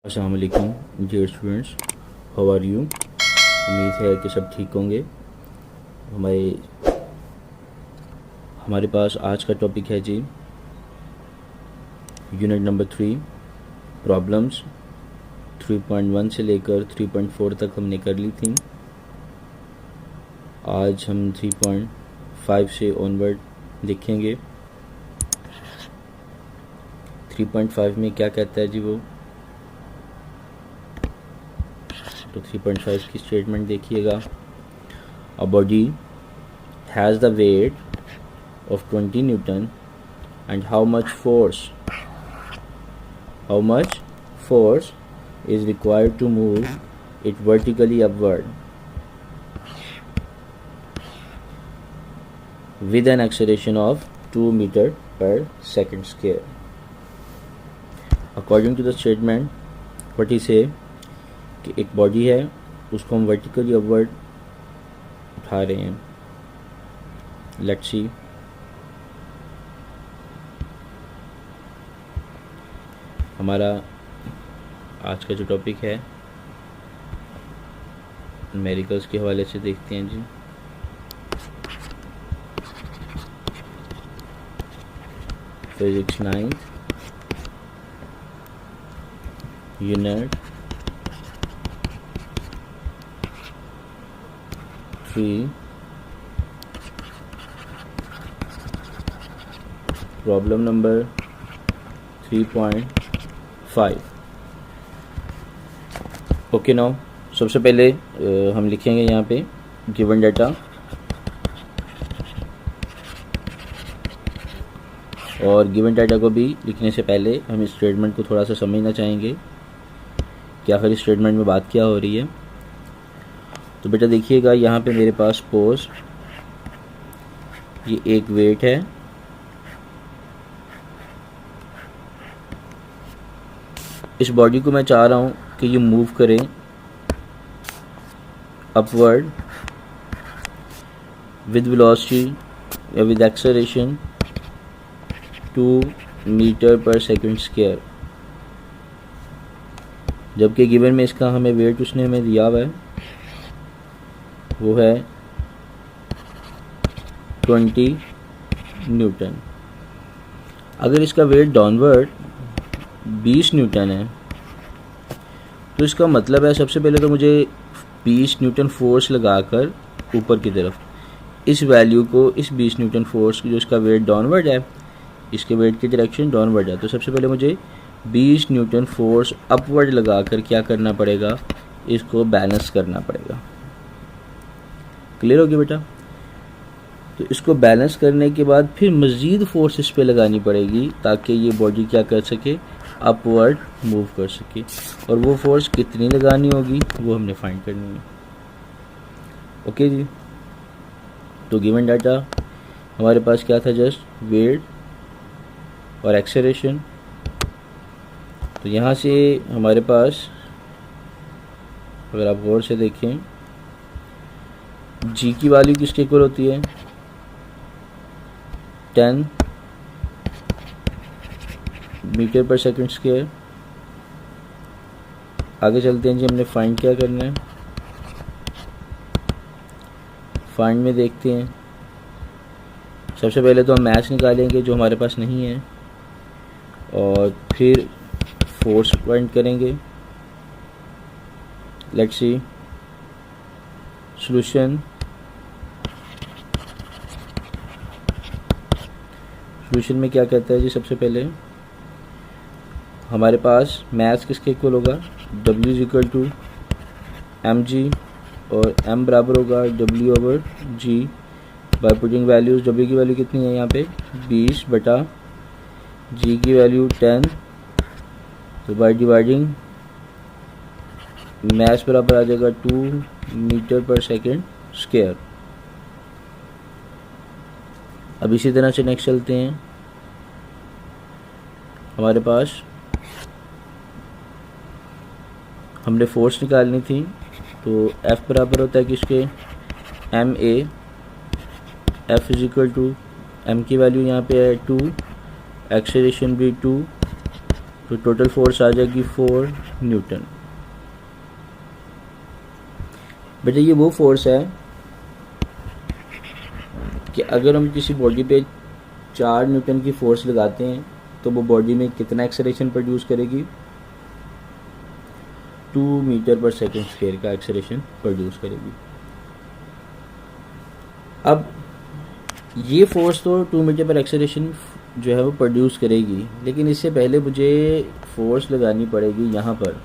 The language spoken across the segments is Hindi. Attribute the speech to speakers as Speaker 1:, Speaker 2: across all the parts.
Speaker 1: अस्सलाम वालेकुम dear students, how are you. उम्मीद है कि सब ठीक होंगे। हमारे पास आज का टॉपिक है जी यूनिट नंबर 3 प्रॉब्लम्स। 3.1 से लेकर 3.4 तक हमने कर ली थी। आज हम 3.5 से ऑनवर्ड देखेंगे। 3.5 में क्या कहता है जी वो, तो 3.5 की स्टेटमेंट देखिएगा। A body has the weight of 20 Newton and how much force is required to move it vertically upward with an acceleration of 2 meter per second square. According to the statement, what he say कि एक बॉडी है, उसको हम वर्टिकली अपवर्ड उठा रहे हैं। Let's see. हमारा आज का जो टॉपिक है न्यूमेरिकल्स के हवाले से देखते हैं जी। Physics 9th unit 3 problem number 3.5। Okay now, सबसे पहले हम लिखेंगे यहाँ पे गिवन डाटा, और गिवन डाटा को भी लिखने से पहले हम इस स्टेटमेंट को थोड़ा सा समझना चाहेंगे कि आखिर इस स्टेटमेंट में बात क्या हो रही है। तो बेटा देखिएगा, यहाँ पे मेरे पास सपोज ये एक वेट है, इस बॉडी को मैं चाह रहा हूँ कि ये मूव करें अपवर्ड विद वेलोसिटी या विद एक्सेलरेशन 2 मीटर पर सेकंड स्क्वायर। जबकि गिवन में इसका हमें वेट उसने हमें दिया हुआ है, वो है 20 न्यूटन। अगर इसका वेट डाउनवर्ड 20 न्यूटन है, तो इसका मतलब है सबसे पहले तो मुझे 20 न्यूटन फोर्स लगाकर ऊपर की तरफ इस वैल्यू को, इस 20 न्यूटन फोर्स जो इसका वेट डाउनवर्ड है, इसके वेट की डायरेक्शन डाउनवर्ड है, तो सबसे पहले मुझे 20 न्यूटन फोर्स अपवर्ड लगाकर क्या करना पड़ेगा, इसको बैलेंस करना पड़ेगा। क्लियर हो गया बेटा। तो इसको बैलेंस करने के बाद फिर मज़ीद फोर्स इस पर लगानी पड़ेगी ताकि ये बॉडी क्या कर सके, अपवर्ड मूव कर सके। और वो फोर्स कितनी लगानी होगी वो हमने फाइंड करनी है। ओके जी। तो गिवन डाटा हमारे पास क्या था, जस्ट वेट और एक्सेलरेशन। तो यहाँ से हमारे पास अगर आप गौर से देखें, जी की वैल्यू किसके इक्वल होती है, 10 मीटर पर सेकंड स्क्वायर। आगे चलते हैं जी, हमने फाइंड क्या करना है। फाइंड में देखते हैं, सबसे पहले तो हम मैच निकालेंगे जो हमारे पास नहीं है, और फिर फोर्स फाइंड करेंगे। Let's see solution. सॉल्यूशन में क्या कहता है जी, सबसे पहले हमारे पास मैथ किसके इक्वल होगा, W is equal to mg, और m बराबर होगा W/g by putting values. W की वैल्यू कितनी है यहाँ पे 20 बटा g की वैल्यू 10, तो बाय डिवाइडिंग मैथ बराबर आ जाएगा 2 मीटर पर सेकेंड स्क्वायर। अब इसी तरह से नेक्स्ट चलते हैं। हमारे पास हमने फोर्स निकालनी थी, तो F बराबर होता है किसके, MA। F is equal to M की वैल्यू यहाँ पे है 2, एक्सेलरेशन भी 2, तो टोटल फोर्स आ जाएगी 4 न्यूटन। बेटा ये वो फोर्स है कि अगर हम किसी बॉडी पे 4 न्यूटन की फोर्स लगाते हैं तो वो बॉडी में कितना एक्सेलरेशन प्रोड्यूस करेगी, 2 मीटर पर सेकेंड स्क्वायर का एक्सेलरेशन प्रोड्यूस करेगी। अब ये फोर्स तो 2 मीटर पर एक्सेलरेशन जो है वो प्रोड्यूस करेगी, लेकिन इससे पहले मुझे फोर्स लगानी पड़ेगी यहाँ पर।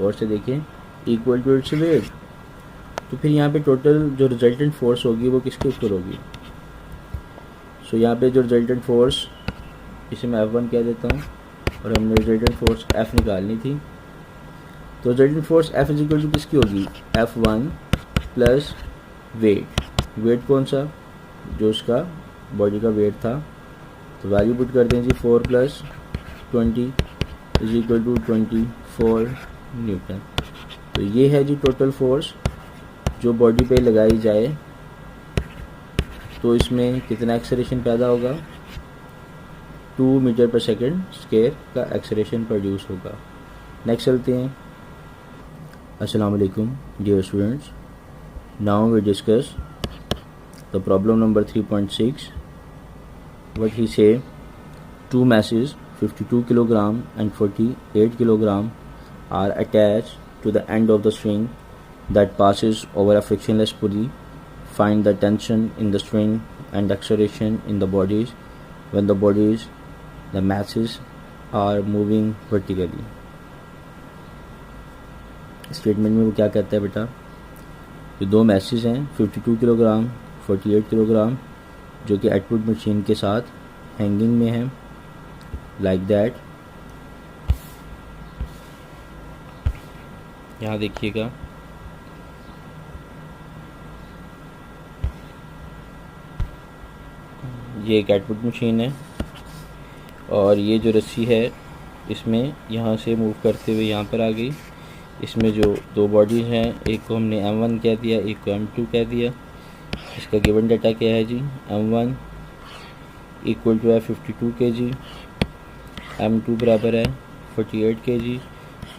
Speaker 1: और से देखें इक्वल टू इट्स वेट, तो फिर यहाँ पे टोटल जो रिजल्टेंट फोर्स होगी वो किसके ऊपर होगी। सो यहाँ पे जो रिजल्टेंट फोर्स, इसे मैं F1 कह देता हूँ, और हमने रिजल्टेंट फोर्स F निकालनी थी। तो resultant force F is equal to किसकी होगी, F1 प्लस वेट। वेट कौन सा, जो उसका बॉडी का वेट था। तो वैल्यू पुट करते हैं जी 4 plus 20 is equal to 24 newton. तो ये है जी टोटल फोर्स जो बॉडी पे लगाई जाए तो इसमें कितना एक्सेलरेशन पैदा होगा, 2 मीटर पर सेकेंड स्क्वायर का एक्सेलरेशन प्रोड्यूस होगा। नेक्स्ट चलते हैं। अस्सलाम वालेकुम dear students, now we discuss the problem number 3.6। What he से, 2 masses 52 kilogram and 48 kilogram are attached to the end of the string that passes over a frictionless pulley. Find the tension in the string and acceleration in the bodies when the masses are moving vertically. Statement में वो क्या कहता है बेटा, ये 2 मैसेज हैं 52 किलोग्राम 48 किलोग्राम जो कि आउटपुट मशीन के साथ हैंगिंग में है, लाइक दैट। यहाँ देखिएगा ये एक आउटपुट मशीन है और ये जो रस्सी है इसमें यहाँ से मूव करते हुए यहाँ पर आ गई। इसमें जो 2 बॉडीज हैं, एक को हमने M1 कह दिया, एक को M2 कह दिया। इसका गिवन डाटा क्या है जी, M1 इक्वल टू है 52 kg, M2 बराबर है 48 kg,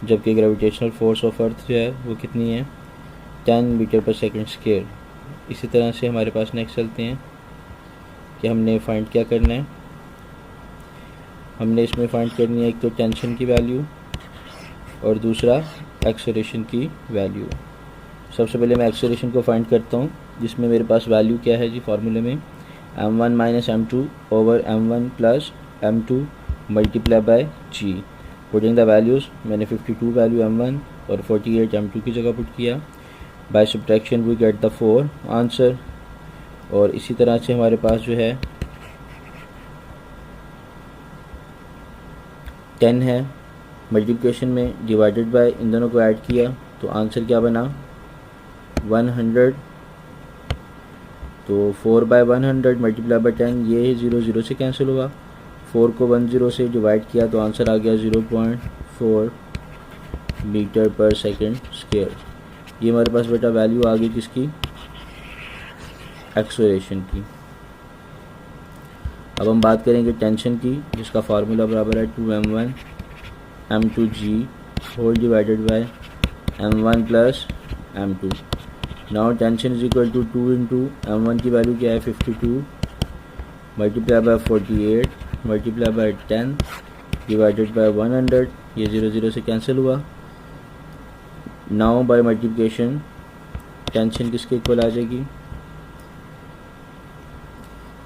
Speaker 1: जबकि ग्रेविटेशनल फोर्स ऑफ अर्थ जो है वो कितनी है, 10 मीटर पर सेकेंड स्क्वायर। इसी तरह से हमारे पास नेक्स्ट चलते हैं कि हमने फाइंड क्या करना है। हमने इसमें फाइंड करनी है एक तो टेंशन की वैल्यू और दूसरा एक्सेलरेशन की वैल्यू। सबसे पहले मैं एक्सेलरेशन को फाइंड करता हूँ, जिसमें मेरे पास वैल्यू क्या है जी फॉर्मूले में, M1 minus M2 over M1 plus M2 multiply by G। Putting the values, मैंने 52 वैल्यू M1 और 48 M2 की जगह पुट किया। By subtraction we get the 4 answer. और इसी तरह से हमारे पास जो है 10 है, मल्टीप्लिकेशन में डिवाइडेड बाय इन दोनों को ऐड किया तो आंसर क्या बना 100। तो 4 बाय 100 मल्टीप्लाई बाय 10, ये 0 से कैंसिल हुआ। 4 को 10 से डिवाइड किया तो आंसर आ गया 0.4 मीटर पर सेकेंड स्क्वायर। ये हमारे पास बेटा वैल्यू आ गई किसकी, एक्सेलरेशन की। अब हम बात करेंगे टेंशन की, जिसका फार्मूला बराबर है 2m1 m2g whole divided by m1 plus m2। Now tension is equal to 2 into m1 की वैल्यू क्या है 52 multiply by 48 multiply by 10 divided by 100। ये 0 से कैंसिल हुआ। नाउ बाय मल्टीप्लिकेशन टेंशन किसके इक्वल आ जाएगी,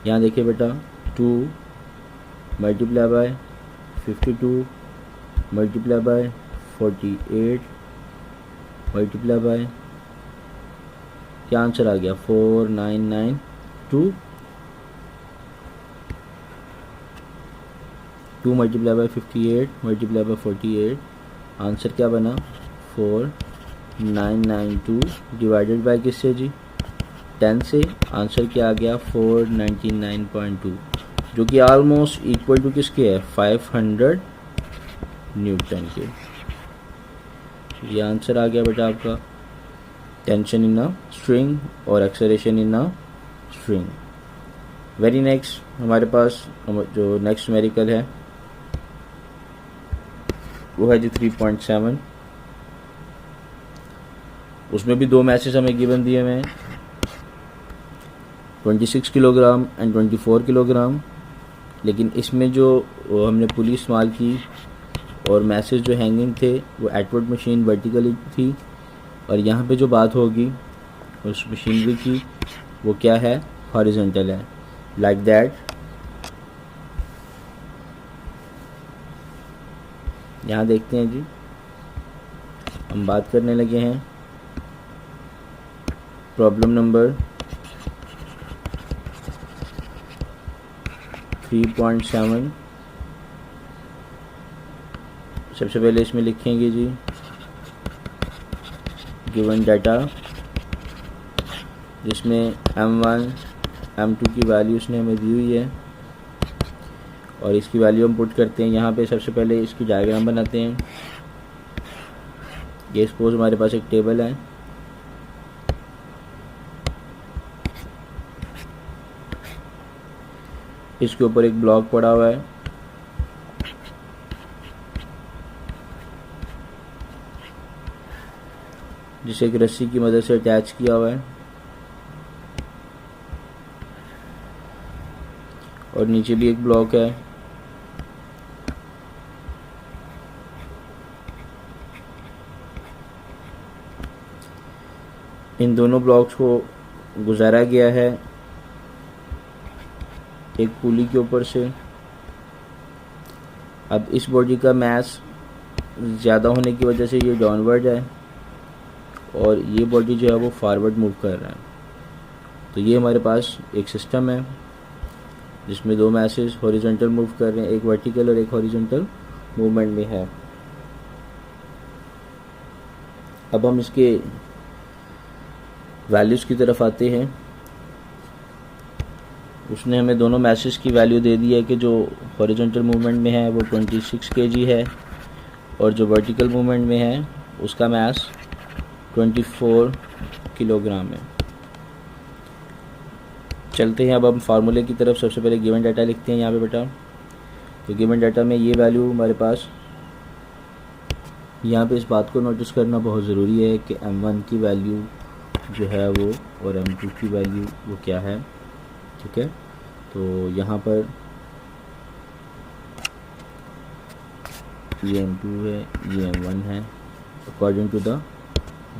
Speaker 1: यहाँ देखिए बेटा 2 multiply by 52 multiply by 48 multiply by, क्या आंसर आ गया 4992। 2 multiply by 58 multiply by 48, answer क्या बना 4992 डिवाइडेड बाय किससे जी 10 से, आंसर क्या आ गया 499.2, जो कि ऑलमोस्ट इक्वल टू किसके है 500 न्यूटन के। ये आंसर आ गया बेटा आपका टेंशन इन अ स्ट्रिंग और acceleration in a string. Very next हमारे पास जो नेक्स्ट न्यूमेरिकल है वो है जी 3.7। उसमें भी दो मैसेज हमें गिवन दिए हुए हैं, 26 किलोग्राम एंड 24 किलोग्राम। लेकिन इसमें जो हमने पुली इस्तेमाल की और मैसेज जो हैंगिंग थे वो एटवर्ड मशीन वर्टिकली थी, और यहाँ पे जो बात होगी उस मशीनरी की वो क्या है, हॉरिजॉन्टल है, लाइक दैट। यहाँ देखते हैं जी, हम बात करने लगे हैं प्रॉब्लम नंबर 3.7। सबसे पहले इसमें लिखेंगे जी गिवन डाटा, जिसमें M1 M2 की वैल्यू उसने हमें दी हुई है, और इसकी वैल्यू हम पुट करते हैं यहाँ पे। सबसे पहले इसकी डायग्राम बनाते हैं। ये सपोज हमारे पास एक टेबल है, इसके ऊपर एक ब्लॉक पड़ा हुआ है, जिसे एक रस्सी की मदद से अटैच किया हुआ है, और नीचे भी एक ब्लॉक है। इन दोनों ब्लॉक्स को गुजारा गया है एक पुली के ऊपर से। अब इस बॉडी का मास ज़्यादा होने की वजह से ये डाउनवर्ड है, और ये बॉडी जो है वो फॉरवर्ड मूव कर रहा है। तो ये हमारे पास एक सिस्टम है जिसमें दो मैसेज हॉरिजॉन्टल मूव कर रहे हैं, एक वर्टिकल और एक हॉरिजॉन्टल मूवमेंट में है। अब हम इसके वैल्यूज़ की तरफ आते हैं। उसने हमें दोनों मैसेज की वैल्यू दे दी है कि जो हॉरिजॉन्टल मूवमेंट में है वो 26 kg है, और जो वर्टिकल मूवमेंट में है उसका मास 24 किलोग्राम है। चलते हैं अब हम फार्मूले की तरफ। सबसे पहले गिवन डाटा लिखते हैं यहाँ पे बेटा। तो गिवन डाटा में ये वैल्यू हमारे पास, यहाँ पे इस बात को नोटिस करना बहुत ज़रूरी है कि M1 की वैल्यू जो है वो और M2 की वैल्यू वो क्या है, ठीक है। तो यहाँ पर ये M2 है, ये M1 है अकॉर्डिंग टू द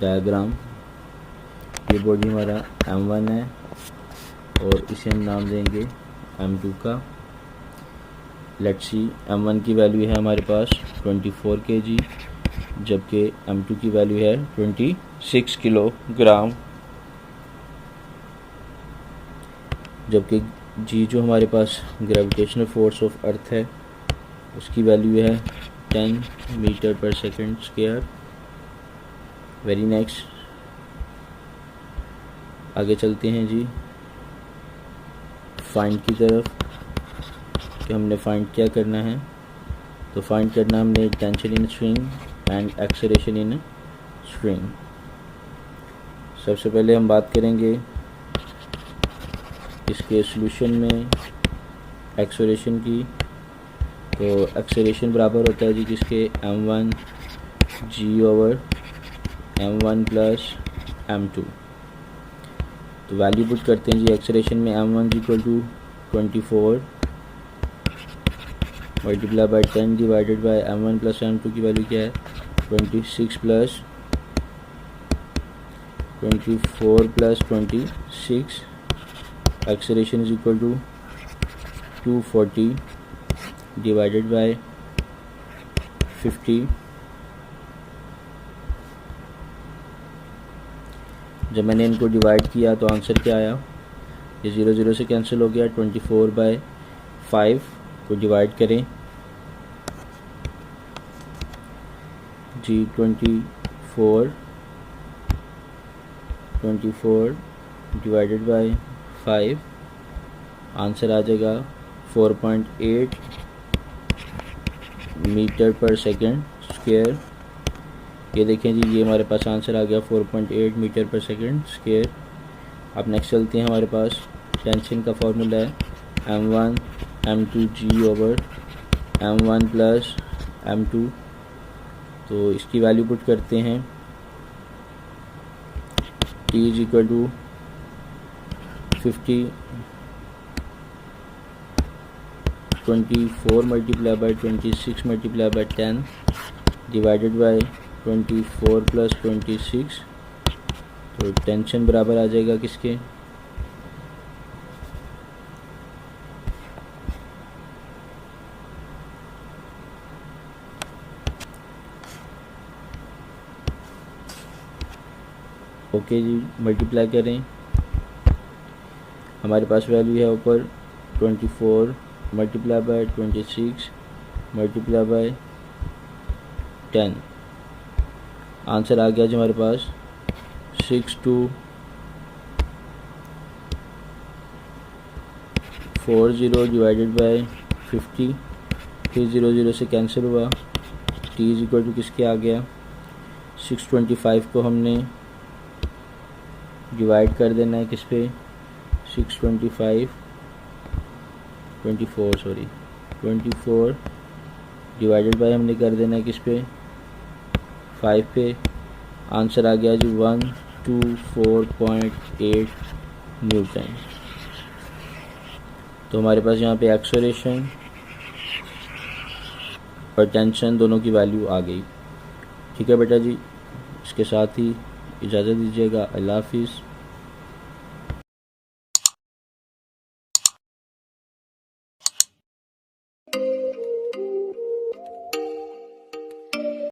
Speaker 1: डायग्राम। ये बॉडी हमारा M1 है और इसे हम नाम देंगे M2 का। लेट्स सी, M1 की वैल्यू है हमारे पास 24 kg, जबकि M2 की वैल्यू है 26 किलोग्राम। जबकि G जो हमारे पास ग्रेविटेशनल फोर्स ऑफ अर्थ है उसकी वैल्यू है 10 मीटर पर सेकंड स्क्वायर। वेरी नेक्स्ट, आगे चलते हैं जी फाइंड की तरफ कि हमने फाइंड क्या करना है। तो फाइंड करना हमने tension in string and acceleration in string. सबसे पहले हम बात करेंगे इसके सॉल्यूशन में एक्सेलरेशन की। तो एक्सेलरेशन बराबर होता है जी किसके, M1 G/M1 प्लस M2। तो वैल्यू पुट करते हैं जी एक्सेलरेशन में। M1 equal to 24 multiply by 10 divided by M1 plus M2 की वैल्यू क्या है 26 plus 24 plus 26। Acceleration is equal to 240 divided by 50। जब मैंने इनको डिवाइड किया तो आंसर क्या आया, ये 0 0 से कैंसिल हो गया। 24/5 को डिवाइड करें जी, 24 डिवाइडेड बाई 5, आंसर आ जाएगा 4.8 मीटर पर सेकंड स्क्वायर। ये देखें जी, ये हमारे पास आंसर आ गया 4.8 मीटर पर सेकंड स्क्वायर। अब नेक्स्ट चलते हैं, हमारे पास टेंशन का फार्मूला है M1 M2 G/M1 plus M2 तो इसकी वैल्यू पुट करते हैं, t is equal to 50 24 multiply by 26 multiply by 10 divided by 24 plus 26। तो टेंशन बराबर आ जाएगा किसके, ओके जी, मल्टीप्लाई करें, हमारे पास वैल्यू है ऊपर 24 multiply by 26 multiply by 10, answer आ गया जी हमारे पास 6240 डिवाइडेड बाय 50, फिर 0 से कैंसिल हुआ, t इज इक्वल टू किसके आ गया, 625 को हमने डिवाइड कर देना है किस पे, 625 24 डिवाइडेड बाय हमने कर देना है किस पे, 5 पे, आंसर आ गया जी 124.8 न्यूटन। तो हमारे पास यहाँ पे एक्सेलरेशन और टेंशन दोनों की वैल्यू आ गई। ठीक है बेटा जी, इसके साथ ही इजाज़त दीजिएगा। अल्लाह हाफिज़।